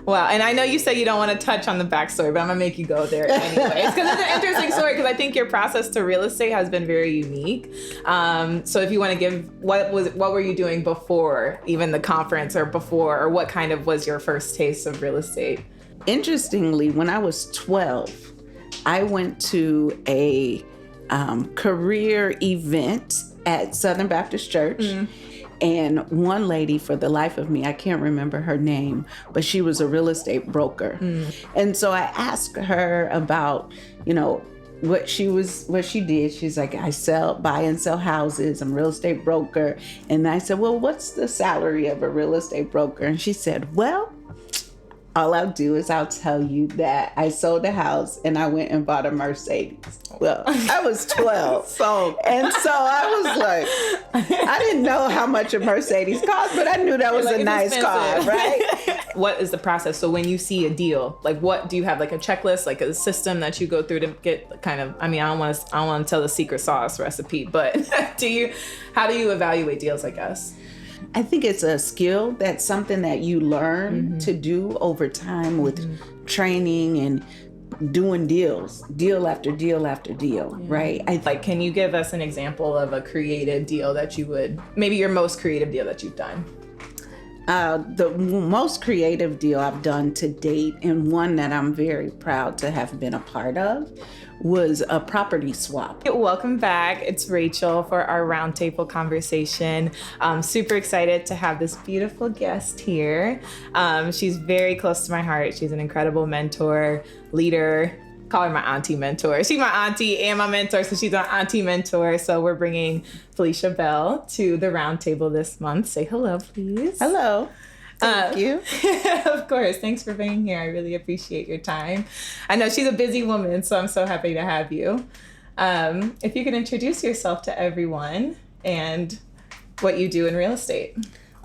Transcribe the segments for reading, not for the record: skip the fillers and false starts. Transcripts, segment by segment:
Wow. And I know you said you don't want to touch on the backstory, but I'm going to make you go there anyways. Because it's an interesting story, because I think your process to real estate has been very unique. So if you want to give, what were you doing before even the conference, or before, or what kind of was your first taste of real estate? Interestingly, when I was 12, I went to a career event at Southern Baptist Church. And one lady, for the life of me, I can't remember her name, but she was a real estate broker. And so I asked her about, what she did. She's like, I buy and sell houses. I'm a real estate broker. And I said, well, what's the salary of a real estate broker? And she said, well, all I'll do is I'll tell you that I sold a house and I went and bought a Mercedes. Well, I was 12. So I was like, I didn't know how much a Mercedes cost, but I knew that was a nice car, right? What is the process? So when you see a deal, like, what do you have, like a checklist, like a system that you go through to get kind of, I don't want to tell the secret sauce recipe, but how do you evaluate deals, I guess? I think it's a skill. That's something that you learn to do over time with training and doing deal after deal after deal, right? Can you give us an example of a creative deal that maybe your most creative deal that you've done? The most creative deal I've done to date, and one that I'm very proud to have been a part of, was a property swap. Welcome back. It's Rachel for our roundtable conversation. I'm super excited to have this beautiful guest here. She's very close to my heart. She's an incredible mentor, leader. Call her my auntie mentor. She's my auntie and my mentor, so she's our auntie mentor. So we're bringing Felicia Bell to the roundtable this month. Say hello, please. Hello. Thank you. Of course. Thanks for being here. I really appreciate your time. I know she's a busy woman, so I'm so happy to have you. If you could introduce yourself to everyone and what you do in real estate.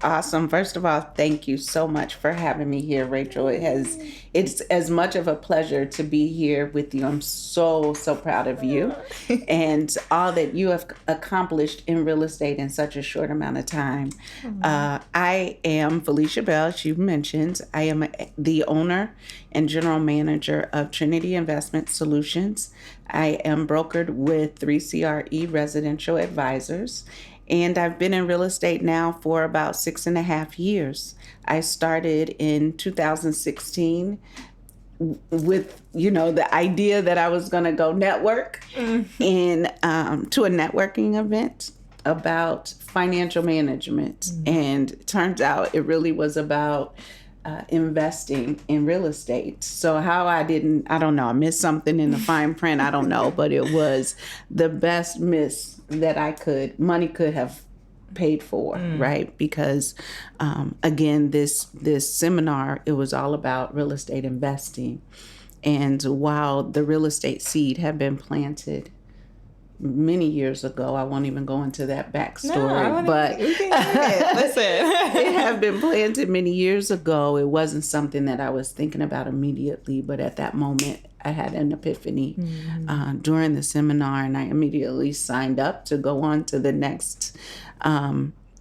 Awesome. First of all, thank you so much for having me here, Rachel. It's as much of a pleasure to be here with you. I'm so proud of you and all that you have accomplished in real estate in such a short amount of time. I am Felicia Bell, as you mentioned. I am the owner and general manager of Trinity Investment Solutions. I am brokered with 3CRE Residential Advisors. And I've been in real estate now for about 6.5 years. I started in 2016 with, the idea that I was going to go network to a networking event about financial management. And it turns out it really was about investing in real estate. So how I don't know, I missed something in the fine print, I don't know, but it was the best miss that money could have paid for, right? Because again, this seminar, it was all about real estate investing. And while the real estate seed had been planted many years ago, I won't even go into that backstory, but listen, it had been planted many years ago. It wasn't something that I was thinking about immediately, but at that moment I had an epiphany during the seminar, and I immediately signed up to go on to the next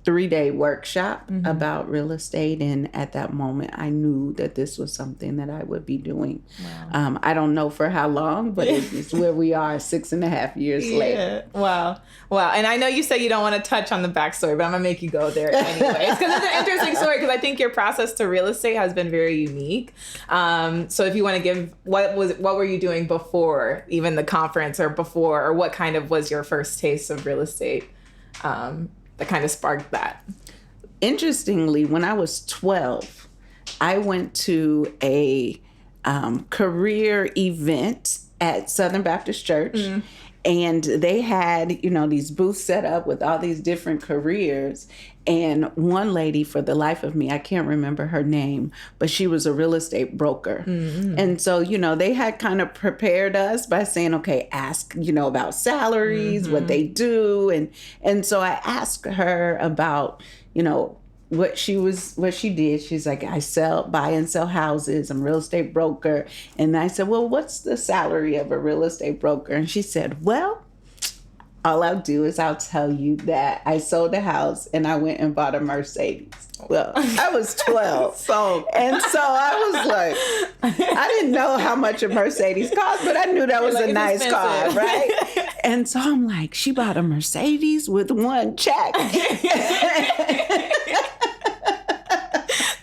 3-day workshop about real estate. And at that moment, I knew that this was something that I would be doing. Wow. I don't know for how long, but it's where we are 6.5 years later. Wow. And I know you said you don't want to touch on the backstory, but I'm going to make you go there anyways, because it's an interesting story, because I think your process to real estate has been very unique. So if you want to give, what were you doing before even the conference, or what kind of was your first taste of real estate? That kind of sparked that? Interestingly, when I was 12, I went to a career event at Southern Baptist Church. And they had, these booths set up with all these different careers. And one lady, for the life of me, I can't remember her name, but she was a real estate broker. And so, they had kind of prepared us by saying, okay, ask, about salaries, what they do. And so I asked her about, what she did. She's like, I buy and sell houses. I'm a real estate broker. And I said, well, what's the salary of a real estate broker? And she said, well, all I'll do is I'll tell you that I sold the house and I went and bought a Mercedes. Well, I was 12. So I was like, I didn't know how much a Mercedes cost, but I knew that was a nice car, right? And so I'm like, she bought a Mercedes with one check.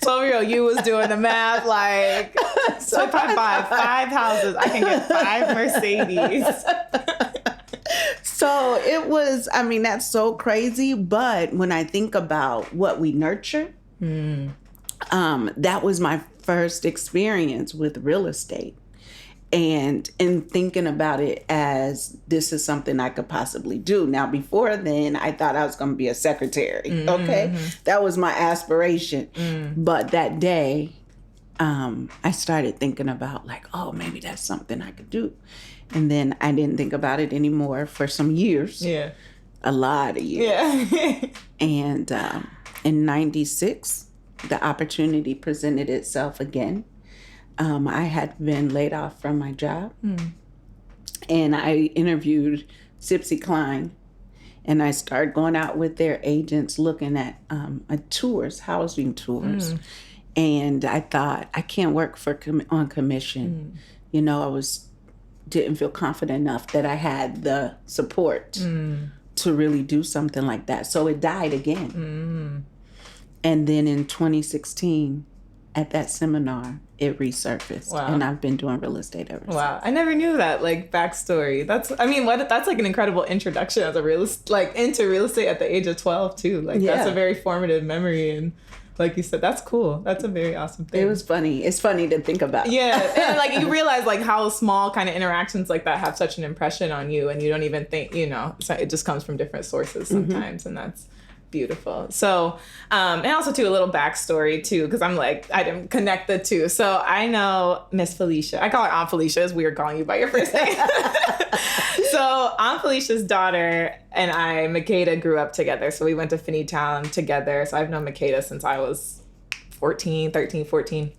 So real, you was doing the math like, so if I buy 5 houses, I can get 5 Mercedes. So it was, I mean, that's so crazy. But when I think about what we nurture, that was my first experience with real estate. And in thinking about it as this is something I could possibly do. Now, before then, I thought I was going to be a secretary. Okay. That was my aspiration. But that day, I started thinking about like, oh, maybe that's something I could do. And then I didn't think about it anymore for some years. Yeah. A lot of years. Yeah. And in 96, the opportunity presented itself again. I had been laid off from my job. And I interviewed Sipsy Klein. And I started going out with their agents looking at tours, housing tours. And I thought, I can't work on commission. You know, I didn't feel confident enough that I had the support to really do something like that. So it died again. And then in 2016, at that seminar, it resurfaced. Wow. And I've been doing real estate ever since. Wow, I never knew that like backstory. That's like an incredible introduction as into real estate at the age of 12 too. Like that's a very formative memory, and like you said, that's cool. That's a very awesome thing. It was funny. It's funny to think about. Yeah, and like you realize like how small kind of interactions like that have such an impression on you, and you don't even think, you know, it just comes from different sources sometimes, and that's beautiful. So, and also too, a little backstory too, because I'm like, I didn't connect the two. So I know Miss Felicia. I call her Aunt Felicia. It's weird calling you by your first name. So Aunt Felicia's daughter and I, Makeda, grew up together. So we went to Finneytown together. So I've known Makeda since I was 13, 14.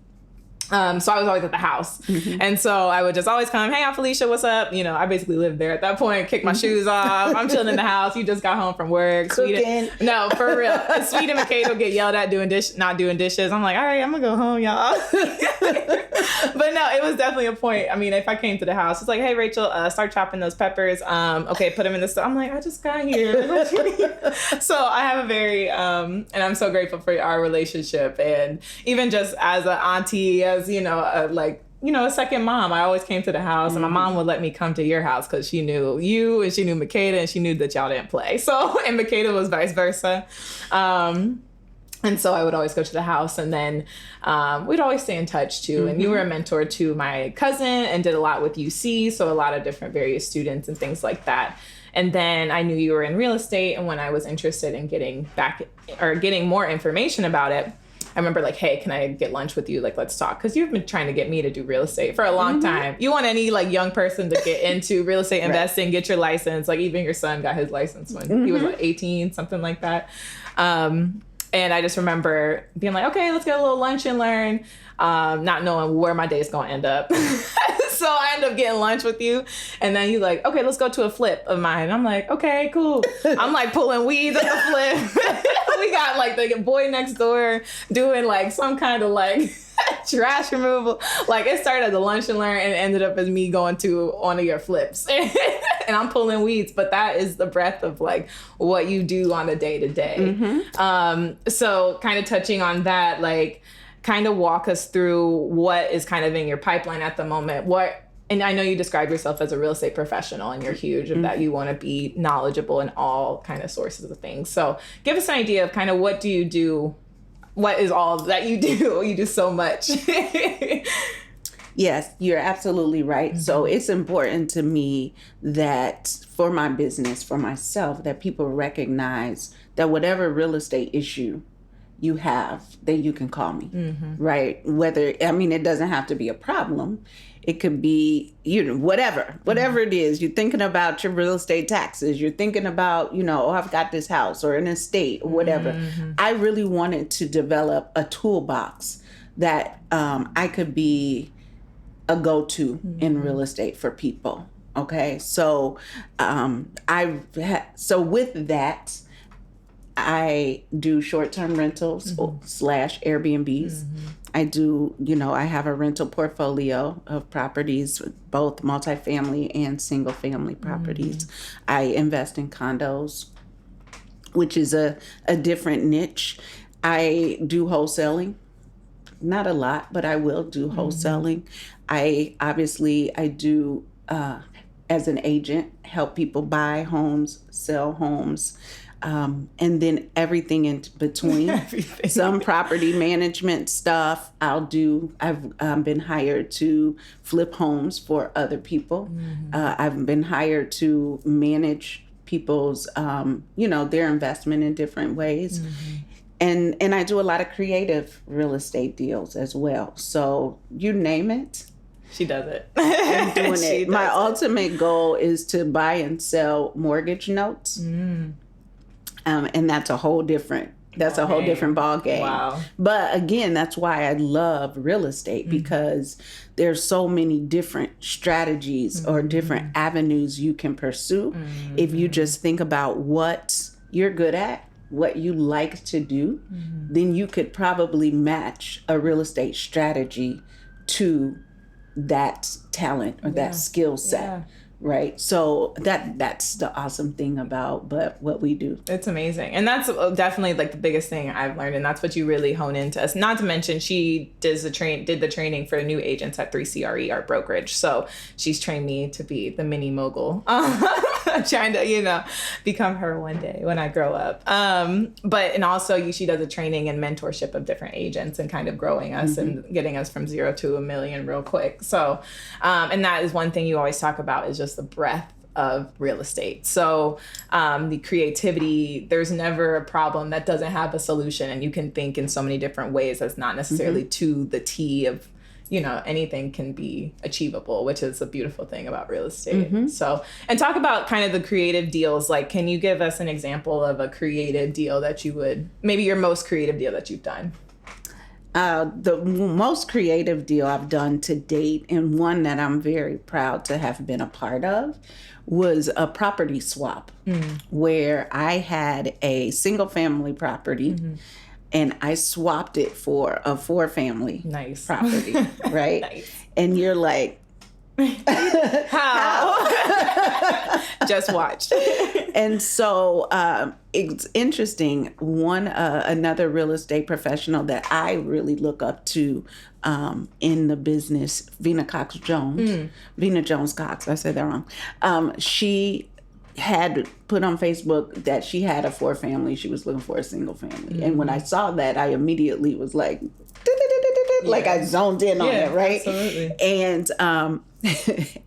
So I was always at the house. And so I would just always come, hey, Aunt Felicia, what's up? You know, I basically lived there at that point, kick my shoes off. I'm chilling in the house. You just got home from work. Cooking. No, for real. Sweet and Makeda will get yelled at not doing dishes. I'm like, all right, I'm going to go home, y'all. But no, it was definitely a point. I mean, if I came to the house, it's like, hey, Rachel, start chopping those peppers. Okay, put them in the stove. I'm like, I just got here. So I have a very, and I'm so grateful for our relationship. And even just as an auntie, as, you know, a second mom, I always came to the house, and my mom would let me come to your house because she knew you and she knew Makeda and she knew that y'all didn't play. So, and Makeda was vice versa. And so I would always go to the house, and then we'd always stay in touch too. And you were a mentor to my cousin and did a lot with UC. So a lot of different various students and things like that. And then I knew you were in real estate. And when I was interested in getting more information about it, I remember like, hey, can I get lunch with you? Like, let's talk. Because you've been trying to get me to do real estate for a long time. You want any like young person to get into real estate investing, get your license. Like even your son got his license when he was like 18, something like that. And I just remember being like, okay, let's get a little lunch and learn, not knowing where my day is going to end up. So I end up getting lunch with you. And then you like, okay, let's go to a flip of mine. And I'm like, okay, cool. I'm like pulling weeds at the flip. We got like the boy next door doing like some kind of like trash removal. Like it started as a lunch and learn and ended up as me going to one of your flips. And I'm pulling weeds, but that is the breadth of like what you do on a day to day. So kind of touching on that, like kind of walk us through what is kind of in your pipeline at the moment. And I know you describe yourself as a real estate professional, and you're huge of that. You want to be knowledgeable in all kind of sources of things. So give us an idea of kind of what do you do? What is all that you do? You do so much. Yes, you're absolutely right. So it's important to me that for my business, for myself, that people recognize that whatever real estate issue you have, that you can call me, right? It doesn't have to be a problem. It could be, whatever it is. You're thinking about your real estate taxes. You're thinking about, I've got this house or an estate or whatever. I really wanted to develop a toolbox that I could be a go-to in real estate for people. Okay, so so with that, I do short-term rentals slash Airbnbs. I do, I have a rental portfolio of properties, both multifamily and single-family properties. I invest in condos, which is a different niche. I do wholesaling. Not a lot, but I will do wholesaling. I do, as an agent, help people buy homes, sell homes, and then everything in between. Everything. Some property management stuff I'll do. I've been hired to flip homes for other people. I've been hired to manage people's, their investment in different ways. And I do a lot of creative real estate deals as well. So you name it. She does it. I'm doing it. My ultimate goal is to buy and sell mortgage notes. And that's a whole different ball game. Wow. But again, that's why I love real estate, because there's so many different strategies or different avenues you can pursue. If you just think about what you're good at, what you like to do, then you could probably match a real estate strategy to that talent or that skill set. Right. So that's the awesome thing about what we do. It's amazing. And that's definitely like the biggest thing I've learned. And that's what you really hone into us. Not to mention she did the training for new agents at 3CRE, our brokerage. So she's trained me to be the mini mogul. Trying to, become her one day when I grow up. And also she does a training and mentorship of different agents and kind of growing us and getting us from 0 to $1 million real quick. So, and that is one thing you always talk about, is just the breadth of real estate. So the creativity, there's never a problem that doesn't have a solution, and you can think in so many different ways that's not necessarily to the T of, anything can be achievable, which is a beautiful thing about real estate. So, and talk about kind of the creative deals. Like, can you give us an example of a creative deal that maybe your most creative deal that you've done? The most creative deal I've done to date, and one that I'm very proud to have been a part of, was a property swap where I had a single family property and I swapped it for a 4-family property, right? Nice. And you're like, how? Just watched. And so it's interesting. Another real estate professional that I really look up to in the business, Vina Jones Cox. I said that wrong. She had put on Facebook that she had a 4-family. She was looking for a single family. And when I saw that, I immediately was like, like I zoned in on it, right? Absolutely.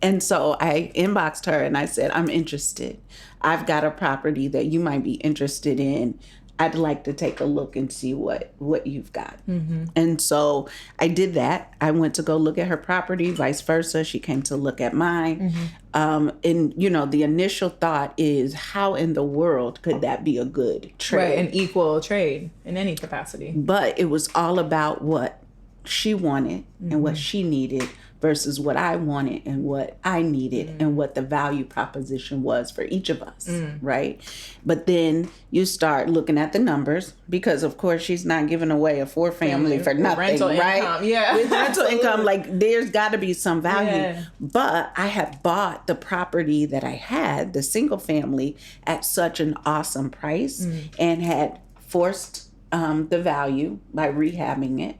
And so I inboxed her and I said, I'm interested. I've got a property that you might be interested in. I'd like to take a look and see what you've got. And so I did that. I went to go look at her property, vice versa. She came to look at mine. And, the initial thought is, how in the world could that be a good trade? Right, an equal trade in any capacity. But it was all about what she wanted and what she needed versus what I wanted and what I needed and what the value proposition was for each of us, right? But then you start looking at the numbers, because of course she's not giving away a 4-family for nothing, rental right? Income. Yeah. With rental income, like there's got to be some value. But I had bought the property that I had, the single family, at such an awesome price and had forced the value by rehabbing it.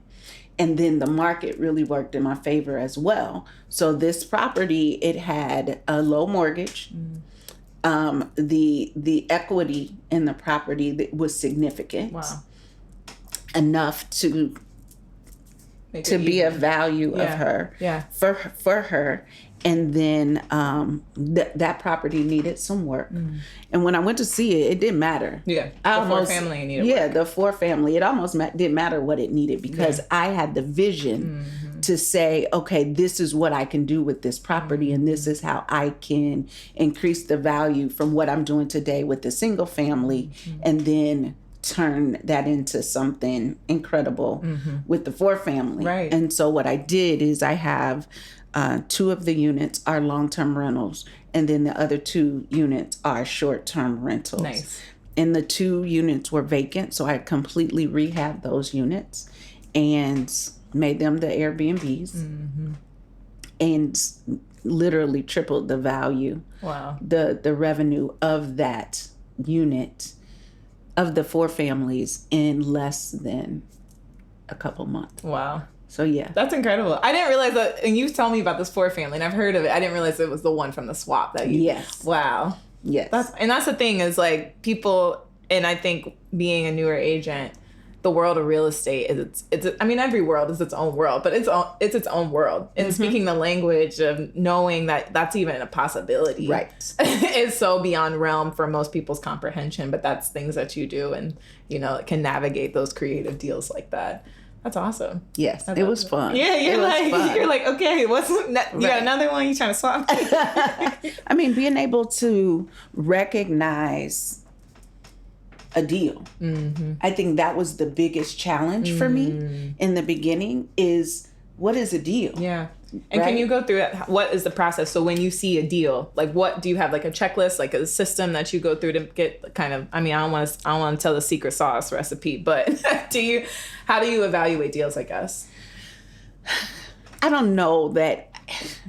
And then the market really worked in my favor as well. So this property, it had a low mortgage. The equity in the property was significant. Wow. Enough to be a value of her. For her. And then that property needed some work. And when I went to see it, it didn't matter. The 4-family needed work. Yeah, the 4-family. It almost didn't matter what it needed, because I had the vision to say, okay, this is what I can do with this property, and this is how I can increase the value from what I'm doing today with the single family, and then turn that into something incredible with the 4-family. Right. And so what I did is I have 2 of the units are long-term rentals, and then the other 2 units are short-term rentals. Nice. And the 2 units were vacant, so I completely rehabbed those units and made them the Airbnbs, and literally tripled the value. Wow. The revenue of that unit, of the 4 families, in less than a couple months. Wow. So yeah, That's incredible. I didn't realize that, and you tell me about this 4 family, and I've heard of it. I didn't realize it was the one from the swap that you. Yes. Wow. yes, That's the thing is like people, and I think being a newer agent, the world of real estate is I mean, every world is its own world, but it's its own world. And speaking the language of knowing that that's even a possibility, right, is so beyond realm for most people's comprehension. But that's things that you do, and can navigate those creative deals like that. That's awesome. Yes, it was fun. Yeah, you're like, okay, what's you got Right. another one? You trying to swap? I mean, being able to recognize a deal. I think that was the biggest challenge for me in the beginning, is what is a deal? Yeah. And Right? can you go through it? What is the process? So when you see a deal, like what do you have, like a checklist, like a system that you go through to get kind of, I mean, I don't want to tell the secret sauce recipe, but how do you evaluate deals, I guess? I don't know that.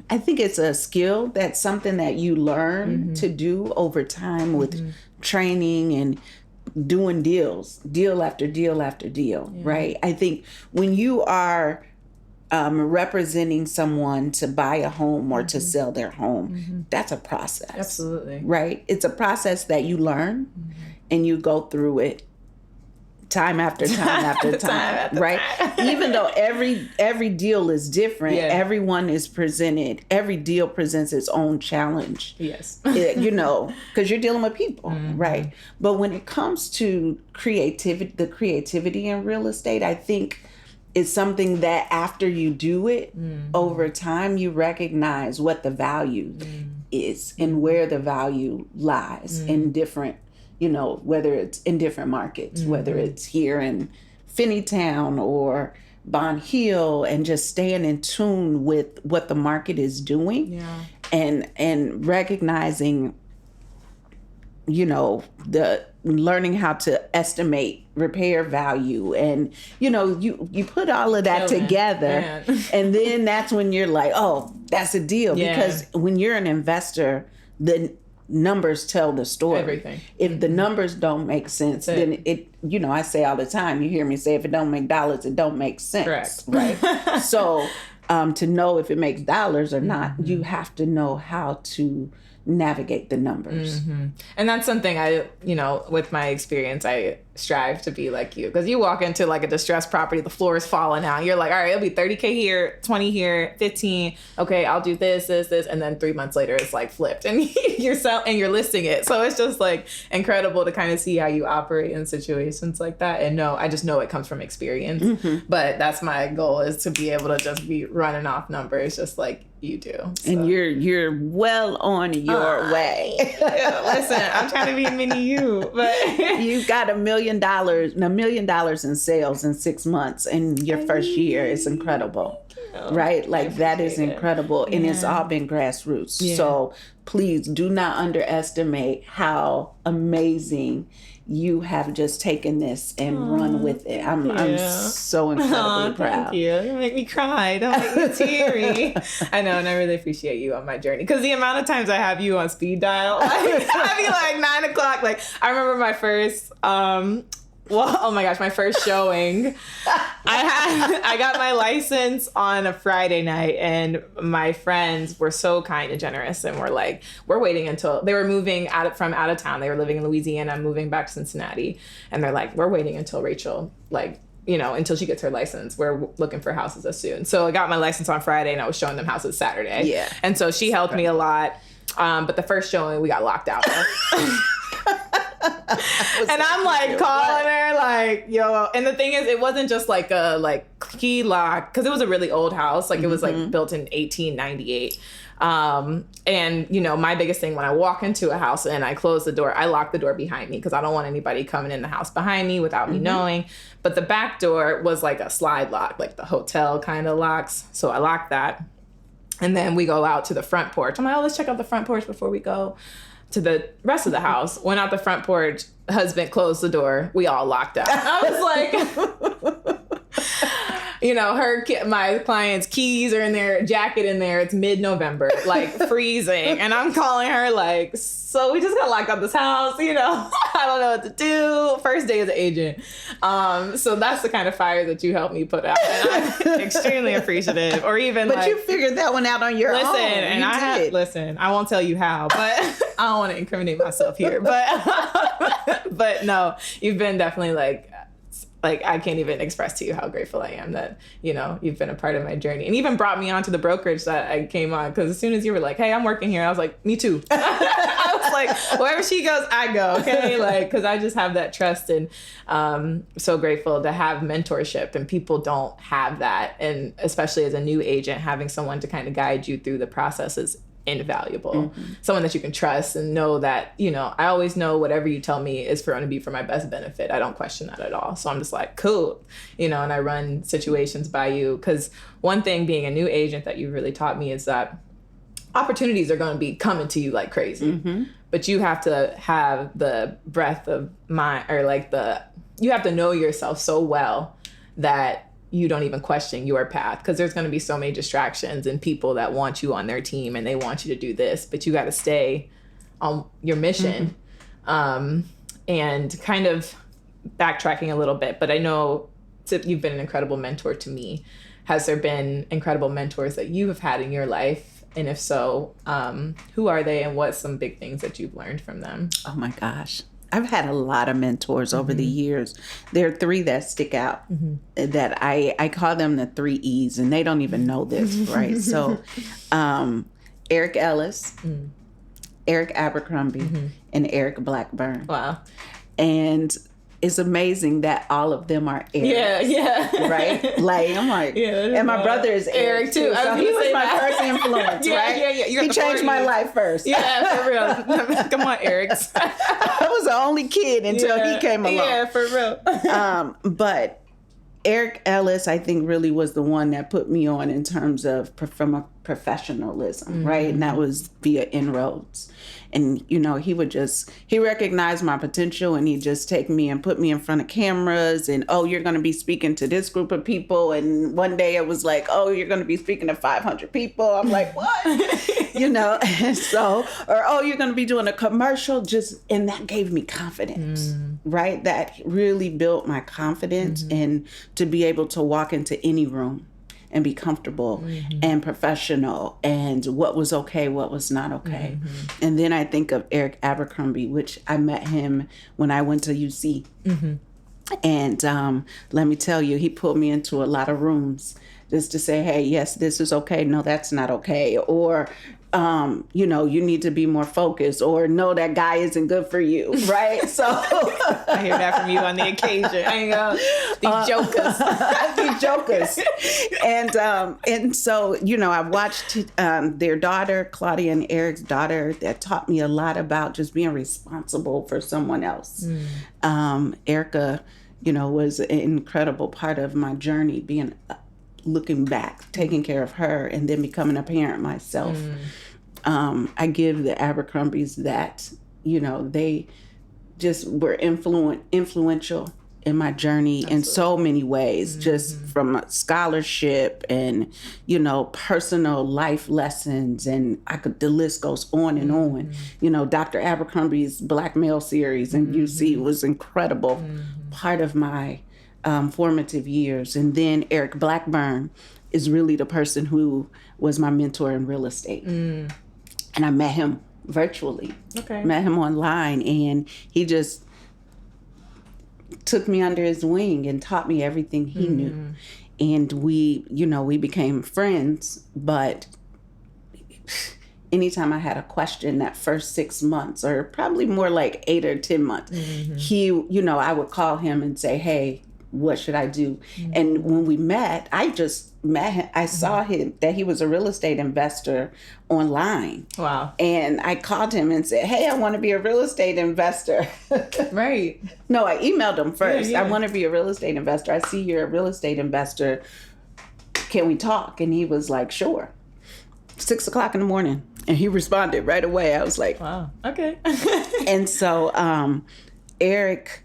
I think it's a skill. That's something that you learn to do over time with training and doing deal after deal after deal, right? I think when you are representing someone to buy a home or to sell their home, that's a process. Absolutely. Right? It's a process that you learn and you go through it time after time after time, right? Even though every deal is different, everyone is presented, every deal presents its own challenge. Yes. Because you're dealing with people, right? But when it comes to the creativity in real estate, I think it's something that after you do it over time, you recognize what the value is and where the value lies in different, whether it's in different markets, whether it's here in Finneytown or Bond Hill, and just staying in tune with what the market is doing, and recognizing, the learning how to estimate repair value, and you put all of that together, and then that's when you're like, oh, that's a deal. Because when you're an investor, the numbers tell the story. Everything. If the numbers don't make sense, then it I say all the time, you hear me say, if it don't make dollars, it don't make sense. Correct. Right? So to know if it makes dollars or not, you have to know how to navigate the numbers. And that's something I, with my experience, I strive to be like you. Because you walk into like a distressed property, the floor is falling out. You're like, all right, it'll be 30K here, 20 here, 15. Okay, I'll do this. And then 3 months later, it's like flipped and you're listing it. So it's just like incredible to kind of see how you operate in situations like that. And I just know it comes from experience. But that's my goal, is to be able to just be running off numbers just like you do. So. And you're well on your way. Listen, I'm trying to be mini you, but you got $1 million in sales in 6 months in your first year. It's incredible. Right? Like that is incredible. And it's all been grassroots. So please do not underestimate how amazing you have just taken this and run with it. I'm so incredibly proud. Thank you. You make me cry. Don't make me teary. I know, and I really appreciate you on my journey. Because the amount of times I have you on speed dial, I'd be like 9 o'clock. Like I remember my first oh my gosh, my first showing. I got my license on a Friday night, and my friends were so kind and generous, and were like, we're waiting until they were moving from out of town. They were living in Louisiana, moving back to Cincinnati, and they're like, we're waiting until Rachel, until she gets her license. We're looking for houses as soon. So I got my license on Friday, and I was showing them houses Saturday. Yeah. And so she helped me a lot. But the first showing, we got locked out. And I'm like calling her like, yo. And the thing is, it wasn't just like a key lock, because it was a really old house. Like it was like built in 1898. And my biggest thing when I walk into a house and I close the door, I lock the door behind me because I don't want anybody coming in the house behind me without me knowing. But the back door was like a slide lock, like the hotel kind of locks. So I locked that. And then we go out to the front porch. I'm like, oh, let's check out the front porch before we go to the rest of the house. Went out the front porch. Husband closed the door. We all locked out. I was like, you know, my client's keys are in their jacket in there. It's mid-November, like freezing. And I'm calling her like, so we just got locked out this house, you know, I don't know what to do. First day as an agent. So that's the kind of fire that you helped me put out. And I'm extremely appreciative. Or even but you figured that one out on your own. Listen, I won't tell you how, but I don't want to incriminate myself here. But no, you've been definitely like I can't even express to you how grateful I am that, you know, you've been a part of my journey and even brought me onto the brokerage that I came on. Because as soon as you were like, hey, I'm working here, I was like, me too. I was like, wherever she goes, I go. Okay. Like, because I just have that trust and so grateful to have mentorship, and people don't have that. And especially as a new agent, having someone to kind of guide you through the process is invaluable. Mm-hmm. Someone that you can trust and know that, you know, I always know whatever you tell me is going to be for my best benefit. I don't question that at all. So I'm just like, cool, you know, and I run situations by you. Because one thing being a new agent that you really taught me is that opportunities are going to be coming to you like crazy. Mm-hmm. But you have to have the breadth of mind, or like you have to know yourself so well that you don't even question your path, because there's going to be so many distractions and people that want you on their team and they want you to do this, but you got to stay on your mission. Mm-hmm. And kind of backtracking a little bit, but I know you've been an incredible mentor to me. Has there been incredible mentors that you have had in your life? And if so, who are they, and what's some big things that you've learned from them? Oh my gosh. I've had a lot of mentors over the years. There are three that stick out that I call them the 3 E's, and they don't even know this, right? So Eric Ellis, Eric Abercrombie, and Eric Blackburn. Wow. And it's amazing that all of them are Eric. Yeah. Right? Like, I'm like, and my brother is Eric too. So he was my first influence, right? Yeah. He changed my life first. Yeah, for real. Come on, Eric. I was the only kid until he came along. Yeah, for real. But Eric Ellis, I think, really was the one that put me on in terms of from a professionalism, right? And that was via Inroads. And, you know, he recognized my potential, and he'd just take me and put me in front of cameras and, oh, you're going to be speaking to this group of people. And one day it was like, oh, you're going to be speaking to 500 people. I'm like, what? You know, and so, or, oh, you're going to be doing a commercial, and that gave me confidence, right? That really built my confidence and to be able to walk into any room and be comfortable and professional, and what was okay, what was not okay. And then I think of Eric Abercrombie, which I met him when I went to UC. And let me tell you, he pulled me into a lot of rooms just to say, hey, yes, this is okay. No, that's not okay. Or, you know, you need to be more focused, or no, that guy isn't good for you, right? So I hear that from you on the occasion. I go, these jokers. And so, you know, I watched their daughter, Claudia and Eric's daughter, that taught me a lot about just being responsible for someone else. Erica, you know, was an incredible part of my journey, looking back, taking care of her, and then becoming a parent myself. I give the Abercrombies that, you know, they just were influential in my journey. Absolutely. In so many ways, just from scholarship and, you know, personal life lessons, and the list goes on and on. You know, Dr. Abercrombie's Black Male series in UC was incredible, part of my formative years. And then Eric Blackburn is really the person who was my mentor in real estate. And I met him virtually. Met him online, and he just took me under his wing and taught me everything he knew. And we, you know, we became friends, but anytime I had a question that first 6 months, or probably more like 8 or 10 months, he, you know, I would call him and say, hey, what should I do? And when we met, I just met him. I saw him, that he was a real estate investor online. Wow. And I called him and said, hey, I want to be a real estate investor. Right. No, I emailed him first. I want to be a real estate investor. I see you're a real estate investor. Can we talk? And he was like, sure. 6:00 in the morning. And he responded right away. I was like, wow, okay. And so Eric,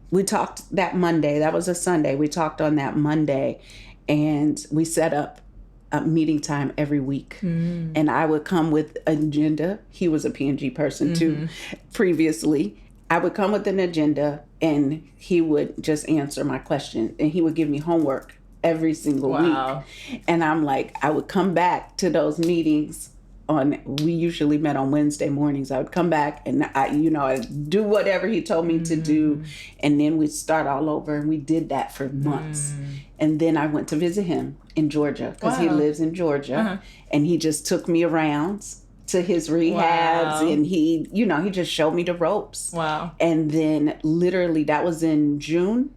we talked that Monday. That was a Sunday. We talked on that Monday, and we set up a meeting time every week. And I would come with an agenda. He was a P&G person too, previously. I would come with an agenda, and he would just answer my question, and he would give me homework every single week. And I'm like, I would come back to those meetings we usually met on Wednesday mornings. I would come back and I'd do whatever he told me to do. And then we'd start all over, and we did that for months. And then I went to visit him in Georgia, because he lives in Georgia. And he just took me around to his rehabs, and he just showed me the ropes. Wow. And then literally that was in June.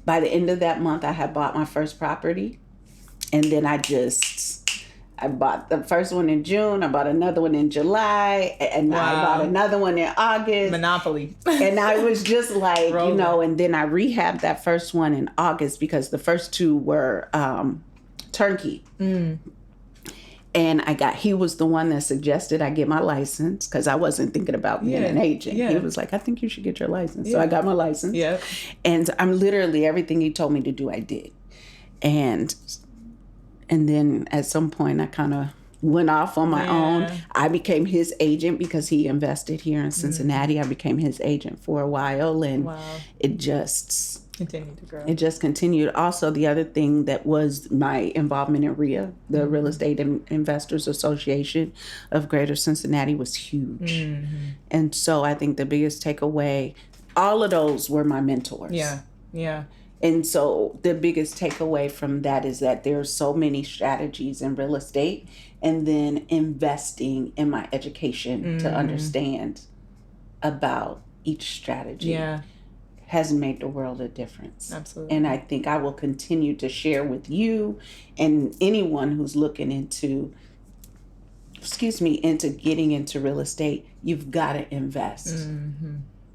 By the end of that month, I had bought my first property. And then I bought the first one in June. I bought another one in July, and I bought another one in August. Monopoly. And I was just like, and then I rehabbed that first one in August, because the first two were turnkey. And he was the one that suggested I get my license, because I wasn't thinking about being an agent. He was like, I think you should get your license. So I got my license. And I'm literally, everything he told me to do, I did. And then at some point, I kind of went off on my own. I became his agent because he invested here in Cincinnati. I became his agent for a while, and it just continued to grow. It just continued. Also, the other thing that was my involvement in RIA, the Real Estate Investors Association of Greater Cincinnati, was huge. And so I think the biggest takeaway, all of those were my mentors. Yeah. And so the biggest takeaway from that is that there are so many strategies in real estate, and then investing in my education to understand about each strategy has made the world a difference. Absolutely. And I think I will continue to share with you and anyone who's looking into getting into real estate. You've got to invest.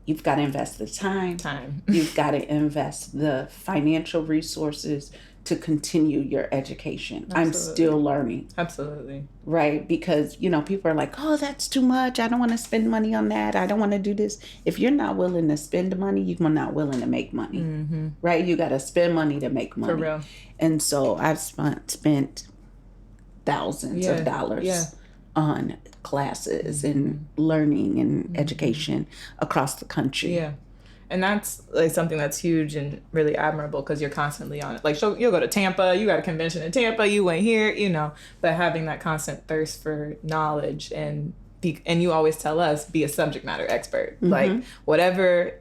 You've got to invest the time. You've got to invest the financial resources to continue your education. Absolutely. I'm still learning. Absolutely. Right? Because, people are like, oh, that's too much. I don't want to spend money on that. I don't want to do this. If you're not willing to spend money, you're not willing to make money. Right? You got to spend money to make money. For real. And so I've spent thousands of dollars on classes and learning and education across the country. Yeah. And that's like something that's huge and really admirable, because you're constantly on it. Like, so you'll go to Tampa, you got a convention in Tampa, you went here, but having that constant thirst for knowledge, and you always tell us, be a subject matter expert. Like, whatever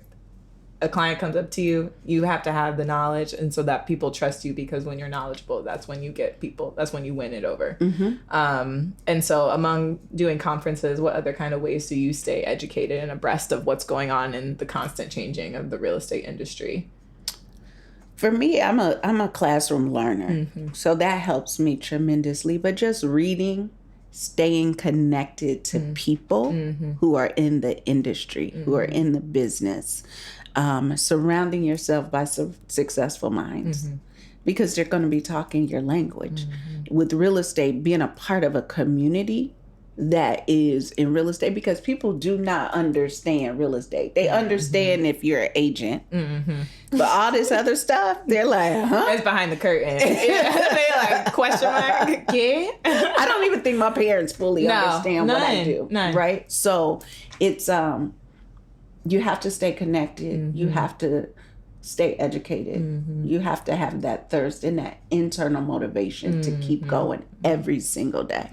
a client comes up to you, you have to have the knowledge, and so that people trust you, because when you're knowledgeable, that's when you get people, that's when you win it over. And so among doing conferences, what other kind of ways do you stay educated and abreast of what's going on in the constant changing of the real estate industry? For me, I'm a classroom learner, so that helps me tremendously. But just reading, staying connected to people who are in the industry, who are in the business, surrounding yourself by successful minds, because they're going to be talking your language. With real estate, being a part of a community that is in real estate, because people do not understand real estate. They understand if you're an agent, but all this other stuff, they're like, huh? It's behind the curtain. They're like, question mark, yeah. I don't even think my parents fully understand what I do. Right? So it's, you have to stay connected. You have to stay educated. You have to have that thirst and that internal motivation to keep going every single day.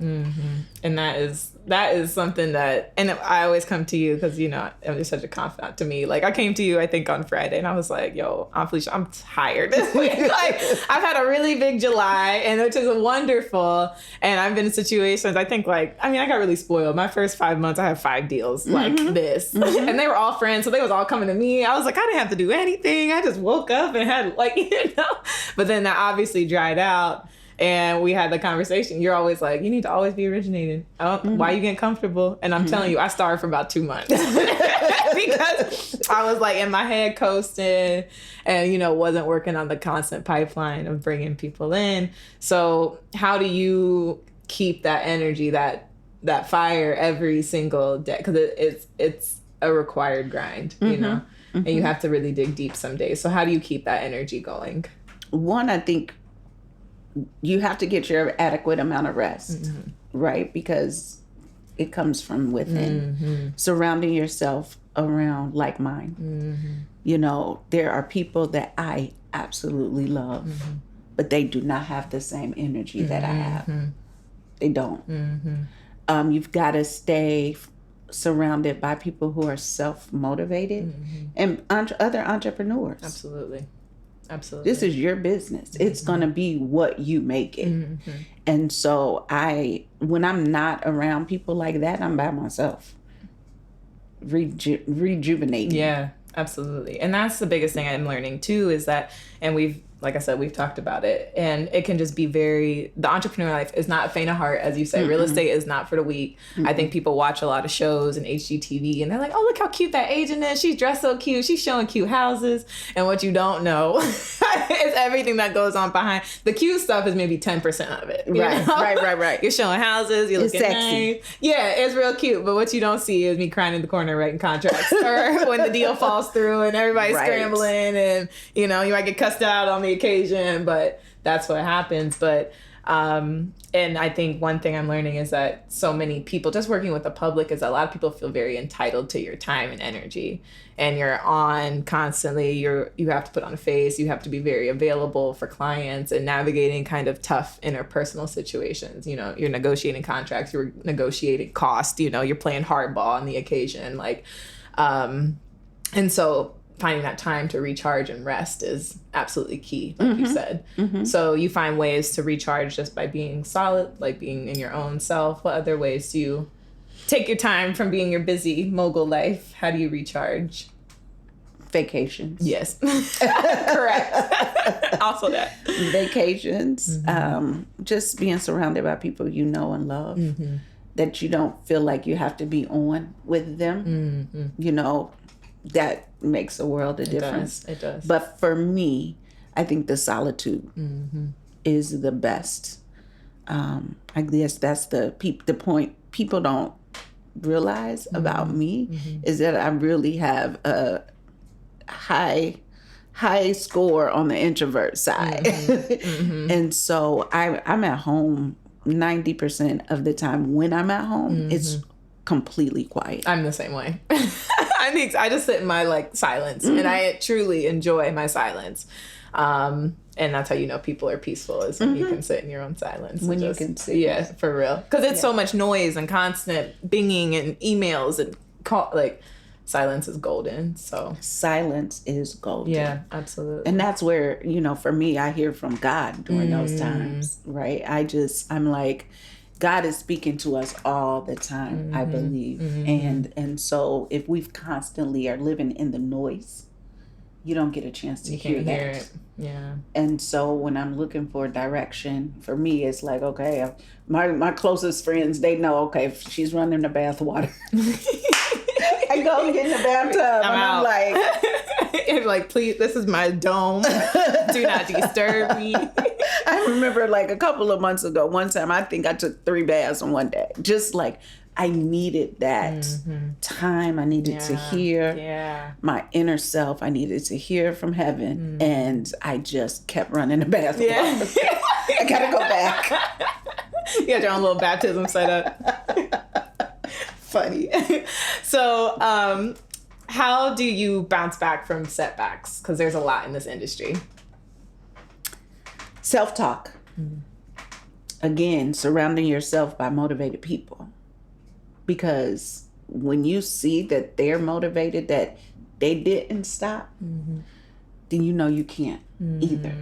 And that is something that, and I always come to you because, you're just such a confidant to me. Like, I came to you, I think, on Friday, and I was like, yo, Aunt Felicia, I'm tired this week. Like, I've had a really big July, and which is wonderful. And I've been in situations, I think, I got really spoiled. My first 5 months, I had 5 deals like this. And they were all friends, so they was all coming to me. I was like, I didn't have to do anything. I just woke up and had, But then that obviously dried out. And we had the conversation. You're always like, you need to always be originating. Why are you getting comfortable? And I'm telling you, I starved for about 2 months because I was like in my head coasting and, wasn't working on the constant pipeline of bringing people in. So how do you keep that energy, that fire every single day? Because it's a required grind, you know, and you have to really dig deep some days. So how do you keep that energy going? One, I think you have to get your adequate amount of rest, right? Because it comes from within. Surrounding yourself around like mind. You know, there are people that I absolutely love, but they do not have the same energy that I have. They don't. You've got to stay surrounded by people who are self-motivated and other entrepreneurs. Absolutely. This is your business. It's going to be what you make it. And so when I'm not around people like that, I'm by myself. Rejuvenating. Yeah, absolutely. And that's the biggest thing I'm learning too, is that, and like I said, we've talked about it, and it can just be the entrepreneur life is not a faint of heart, as you say. Real estate is not for the weak. I think people watch a lot of shows and HGTV, and they're like, oh, look how cute that agent is. She's dressed so cute. She's showing cute houses. And what you don't know is everything that goes on behind. The cute stuff is maybe 10% of it. Right. You're showing houses. You're looking sexy. Nice. Yeah, it's real cute. But what you don't see is me crying in the corner writing contracts, or when the deal falls through and everybody's scrambling, and, you know, you might get cussed out on the occasion, but that's what happens. But and I think one thing I'm learning is that so many people, just working with the public, is that a lot of people feel very entitled to your time and energy, and you're on constantly. You have to put on a face. You have to be very available for clients and navigating kind of tough interpersonal situations. You know, you're negotiating contracts, you're negotiating cost, you know, you're playing hardball on the occasion, and so finding that time to recharge and rest is absolutely key, like you said. So you find ways to recharge just by being solid, like being in your own self. What other ways do you take your time from being your busy mogul life? How do you recharge? Vacations. Yes. Correct. Also that. Vacations. Just being surrounded by people you know and love, that you don't feel like you have to be on with them. You know, that makes a world of difference. It does. But for me, I think the solitude is the best. I guess that's the point people don't realize about me, is that I really have a high score on the introvert side. And so I'm at home 90% of the time. When I'm at home, it's completely quiet. I'm the same way. I just sit in my silence, and I truly enjoy my silence. And that's how you know people are peaceful, is when you can sit in your own silence. When you can sit. Yeah, for real. Because it's so much noise and constant binging and emails and silence is golden. So silence is golden. Yeah, absolutely. And that's where, you know, for me, I hear from God during those times, right? I'm like, God is speaking to us all the time, I believe. And so if we constantly are living in the noise, you don't get a chance to hear that. It. Yeah. And so when I'm looking for direction, for me, it's like, okay, my closest friends, they know, okay, if she's running the bath water, I go and get in the bathtub, I'm like, please, this is my dome. Do not disturb me. I remember a couple of months ago, one time, I think I took 3 baths in one day. Just I needed that time. I needed to hear my inner self. I needed to hear from heaven. And I just kept running the bath water. I gotta go back. You got your own little baptism set up. Funny. So, how do you bounce back from setbacks? Because there's a lot in this industry. Self-talk. Again, surrounding yourself by motivated people. Because when you see that they're motivated, that they didn't stop, then you know you can't either.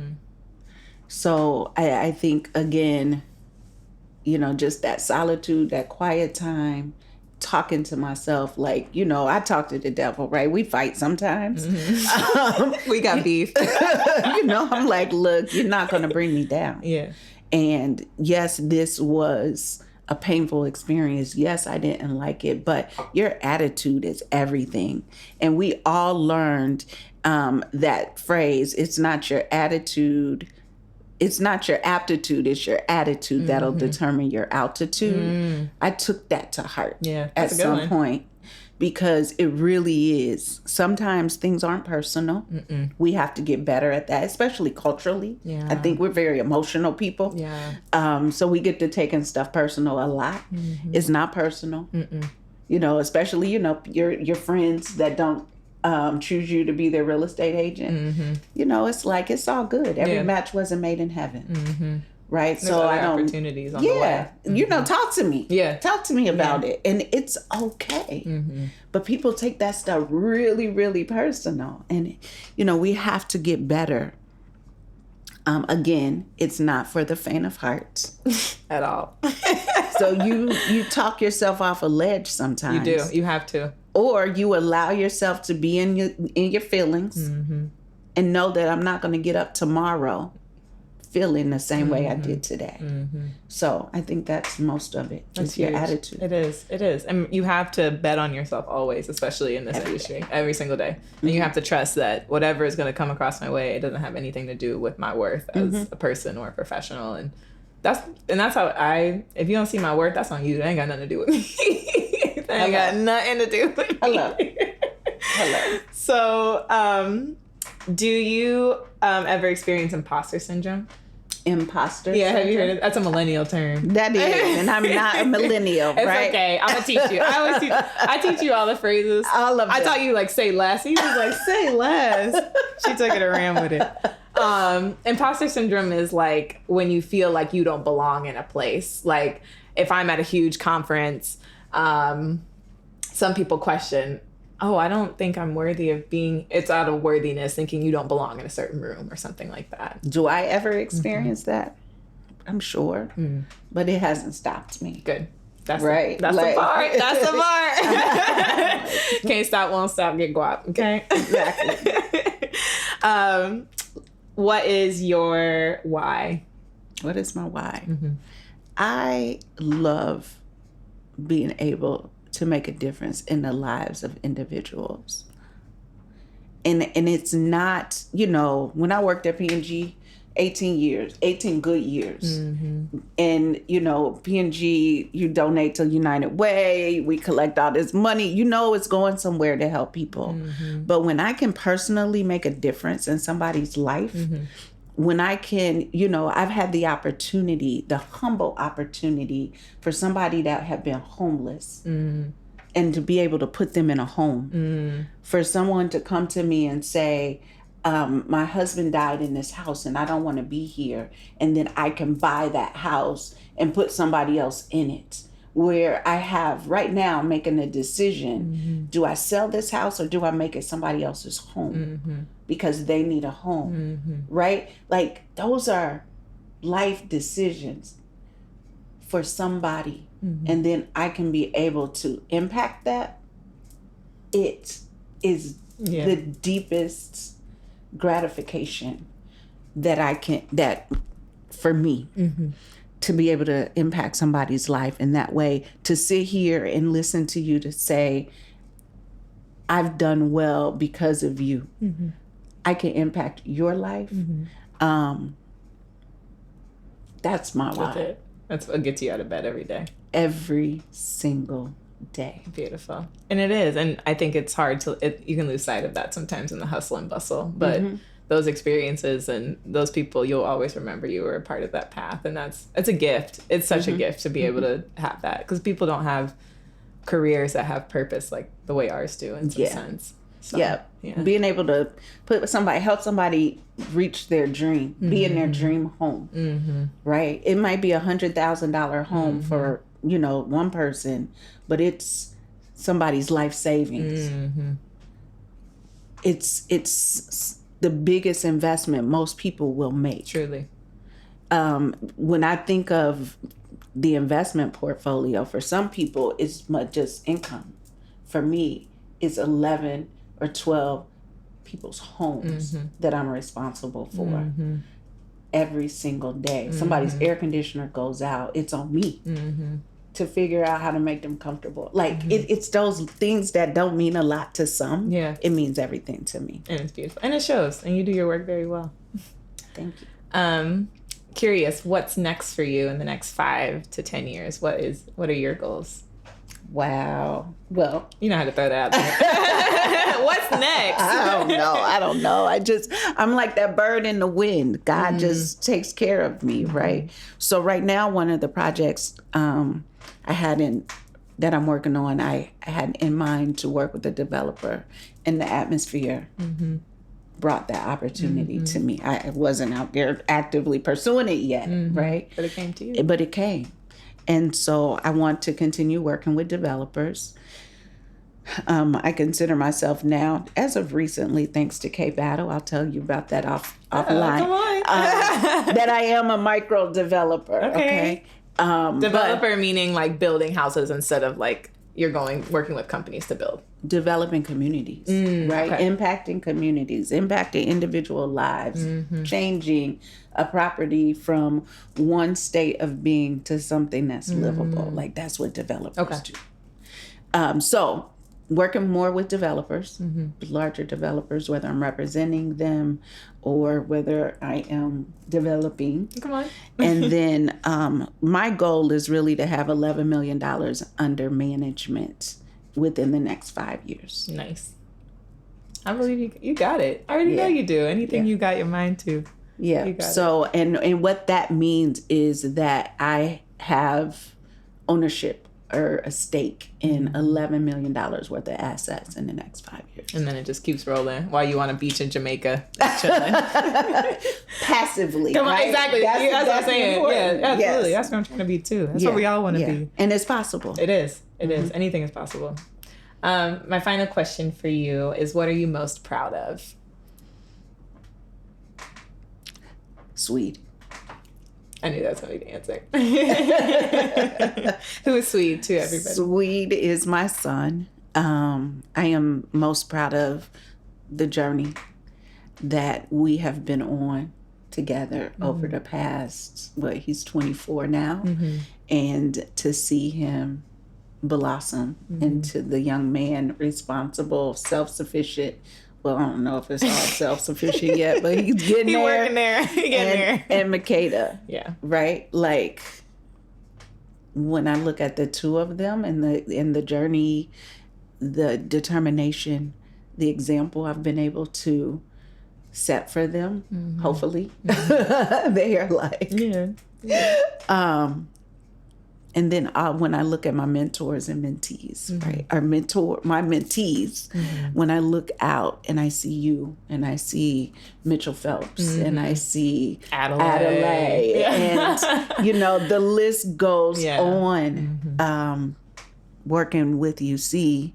So I think, again, you know, just that solitude, that quiet time, talking to myself, I talk to the devil, right? We fight sometimes. We got beef. I'm like, look, you're not going to bring me down. Yeah. And yes, this was a painful experience. Yes, I didn't like it, but your attitude is everything. And we all learned that phrase, it's not your attitude, it's not your aptitude, it's your attitude that'll determine your altitude. I took that to heart at some point, because it really is. Sometimes things aren't personal. We have to get better at that, especially culturally. I think we're very emotional people. So we get to taking stuff personal a lot. It's not personal. You know, especially, you know, your friends that don't choose you to be their real estate agent. You know, it's like, it's all good. Every match wasn't made in heaven. Right. There's so other I don't opportunities on the way. You know, talk to me. Talk to me about it. And it's okay. But people take that stuff really, really personal. And, you know, we have to get better. Again, it's not for the faint of heart. At all. So you talk yourself off a ledge sometimes. You do. You have to. Or you allow yourself to be in your feelings and know that I'm not going to get up tomorrow feeling the same way I did today. So I think that's most of it. That's your attitude. It is. And you have to bet on yourself always, especially in this industry, every single day. And you have to trust that whatever is going to come across my way, it doesn't have anything to do with my worth as a person or a professional. And that's how if you don't see my worth, that's on you. That ain't got nothing to do with me. That ain't got nothing to do with me. Hello. So, do you ever experience imposter syndrome? Imposter syndrome? Have you heard it? That's a millennial term. That is, and I'm not a millennial, it's right? Okay, I'm gonna teach you. I teach you all the phrases. All of them. I taught you like say less. He was like, say less. She took it and ran with it. Imposter syndrome is like when you feel like you don't belong in a place. Like if I'm at a huge conference, some people question, oh, I don't think I'm worthy of being, it's out of worthiness, thinking you don't belong in a certain room or something like that. Do I ever experience that? I'm sure, but it hasn't stopped me. Good. That's right. That's the part. That's the part. Can't stop, won't stop, get guap. Okay. Exactly. What is your why? What is my why? I love being able to make a difference in the lives of individuals. And it's not, you know, when I worked at P&G, 18 good years. And, you know, P&G, you donate to United Way, we collect all this money, you know, it's going somewhere to help people. But when I can personally make a difference in somebody's life, when I can, you know, I've had the opportunity, the humble opportunity for somebody that have been homeless and to be able to put them in a home. For someone to come to me and say, my husband died in this house and I don't want to be here. And then I can buy that house and put somebody else in it. Where I have right now making a decision, do I sell this house or do I make it somebody else's home? Because they need a home, right? Like those are life decisions for somebody. And then I can be able to impact that. It is the deepest gratification that for me, to be able to impact somebody's life in that way, to sit here and listen to you to say, I've done well because of you. I can impact your life. That's my why. That's what gets you out of bed every day. Every single day. Beautiful. And it is. And I think it's hard you can lose sight of that sometimes in the hustle and bustle. But those experiences and those people, you'll always remember you were a part of that path. And it's a gift. It's such a gift to be able to have that. Because people don't have careers that have purpose like the way ours do in some sense. So, Being able to help somebody reach their dream, be in their dream home, right? It might be $100,000 home for, you know, one person, but it's somebody's life savings. It's the biggest investment most people will make. Truly. When I think of the investment portfolio, for some people, it's just income. For me, it's 11 or 12 people's homes that I'm responsible for every single day. Somebody's air conditioner goes out, it's on me to figure out how to make them comfortable. Like it's those things that don't mean a lot to some. It means everything to me. And it's beautiful. And it shows. And you do your work very well. Thank you. curious, what's next for you in the next 5 to 10 years? What are your goals? Wow. Well, you know how to throw that out there. What's next? I don't know. I'm like that bird in the wind. God just takes care of me, right? So right now, one of the projects that I'm working on, I had in mind to work with a developer, and the atmosphere brought that opportunity to me. I wasn't out there actively pursuing it yet, right? But it came to you. But it came. And so I want to continue working with developers. I consider myself now, as of recently, thanks to K Battle, I'll tell you about that offline, come on. that I am a micro developer. Okay. Developer meaning like building houses instead of like you're working with companies to build. Developing communities, right? Okay. Impacting communities, impacting individual lives, changing a property from one state of being to something that's livable. Like that's what developers do. So working more with developers, larger developers, whether I'm representing them or whether I am developing. Come on. And then my goal is really to have $11 million under management within the next 5 years. Nice. I believe you got it. I already know you do. Anything you got your mind to. Yeah. So, and what that means is that I have ownership or a stake in $11 million worth of assets in the next 5 years. And then it just keeps rolling while you on a beach in Jamaica chilling. Passively. Come on, right? Exactly. That's what I'm saying. Important. Yeah, absolutely. Yes. That's what I'm trying to be too. That's what we all want to be. And it's possible. It is. It is. Anything is possible. My final question for you is, what are you most proud of? Swede. I knew that's going to be the answer. Who is Swede to everybody? Swede is my son. I am most proud of the journey that we have been on together over the past, he's 24 now. And to see him blossom into the young man, responsible, self-sufficient. Well, I don't know if it's all self-sufficient yet, but he's getting there. Working there. And Makeda. Yeah. Right? Like, when I look at the two of them and the journey, the determination, the example I've been able to set for them, hopefully, they are like... Yeah. And then when I look at my mentors and mentees, right? My mentees, when I look out and I see you and I see Mitchell Phelps and I see Adelaide and, the list goes on, working with UC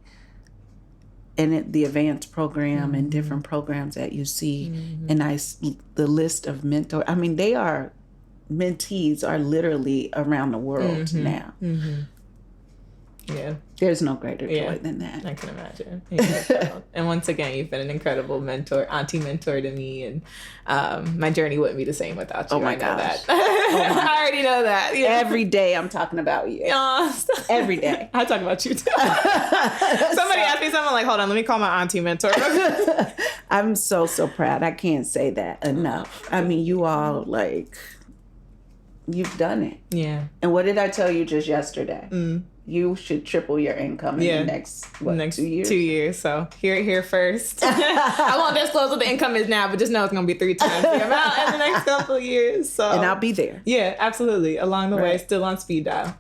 and the advanced program and different programs at UC. And the list of mentors, I mean, mentees are literally around the world now. Yeah. There's no greater joy than that. I can imagine. Yeah. And once again, you've been an incredible mentor, auntie mentor to me. And my journey wouldn't be the same without you. Oh my gosh. That. I already know that. Yeah. Every day I'm talking about you. Every day. I talk about you too. Somebody asked me something like, hold on, let me call my auntie mentor. I'm so proud. I can't say that enough. I mean, you all you've done it. Yeah. And what did I tell you just yesterday? You should triple your income in the next 2 years? 2 years. So here first. I won't disclose what the income is now, but just know it's going to be 3 times the amount in the next couple of years. So. And I'll be there. Yeah, absolutely. Along the way, still on speed dial.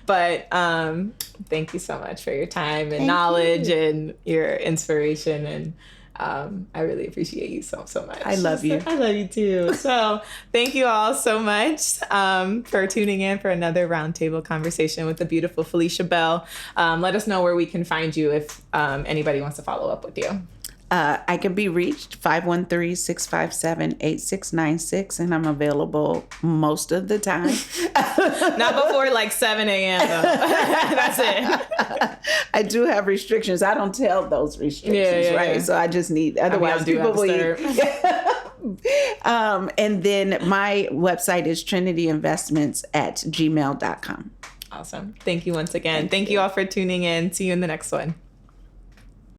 But thank you so much for your time and knowledge and your inspiration, and I really appreciate you so much. I love you. I love you too. So thank you all so much for tuning in for another roundtable conversation with the beautiful Felicia Bell. Let us know where we can find you if anybody wants to follow up with you. I can be reached 513-657-8696, and I'm available most of the time. Not before 7 a.m. That's it. I do have restrictions. I don't tell those restrictions, right? Yeah. So I just need, otherwise people will. And then my website is trinityinvestments@gmail.com. Awesome. Thank you once again. Thank you all for tuning in. See you in the next one.